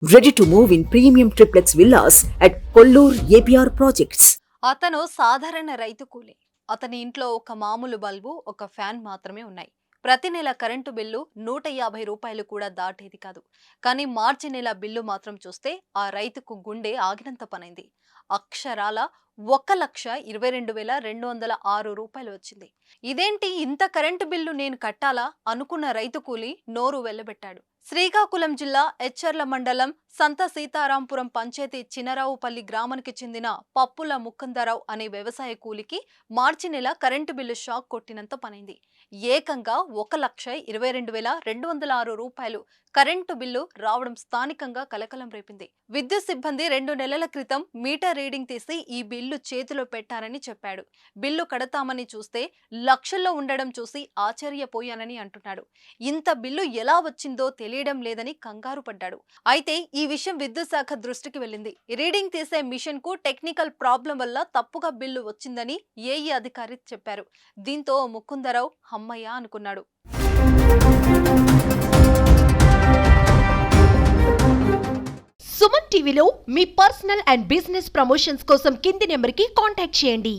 Ready to move in premium triplex villas at Kollur APR Projects. అతను సాధారణ రైతు కూలి. అతని ఇంట్లో ఒక మామూలు బల్బు, ఒక ఫ్యాన్ మాత్రమే ఉన్నాయి. ప్రతి నెల కరెంటు బిల్లు 150 రూపాయలు కూడా దాటేది కాదు. కానీ మార్చి నెల బిల్లు మాత్రం చూస్తే ఆ రైతుకు గుండె ఆగినంత పనైంది. అక్షరాల 1,22,206 రూపాయలు వచ్చింది. ఇదేంటి ఇంత కరెంటు బిల్లు నేను కట్టాలా అనుకున్న రైతు కూలి నోరు వెళ్లబెట్టాడు. శ్రీకాకుళం జిల్లా ఎచ్చర్ల మండలం సంత సీతారాంపురం పంచాయతీ చినరావుపల్లి గ్రామానికి చెందిన పప్పుల ముకుందరావు అనే వ్యవసాయ కూలికి మార్చి నెల కరెంటు బిల్లు షాక్ కొట్టినంత పనైంది. ఏకంగా 1,22,206 రూపాయలు కరెంటు బిల్లు రావడం స్థానికంగా కలకలం రేపింది. విద్యుత్ సిబ్బంది 2 నెలల క్రితం మీటర్ రీడింగ్ తీసి ఈ బిల్లు చేతిలో పెట్టారని చెప్పాడు. బిల్లు కడతామని చూస్తే లక్షల్లో ఉండడం చూసి ఆశ్చర్యపోయానని అంటున్నాడు. ఇంత బిల్లు ఎలా వచ్చిందో తెలియడం లేదని కంగారు పడ్డాడు. అయితే ఈ విషయం విద్యుత్ శాఖ దృష్టికి వెళ్ళింది. రీడింగ్ తీసే మిషన్ కు టెక్నికల్ ప్రాబ్లం వల్ల తప్పుగా బిల్లు వచ్చిందని ఏఈ అధికారి చెప్పారు. దీంతో ముకుందరావు హమ్మయ్య అనుకున్నాడు. సుమన్ టీవీలో మీ పర్సనల్ అండ్ బిజినెస్ ప్రమోషన్స్ కోసం కింది నెంబర్కి కాంటాక్ట్ చేయండి.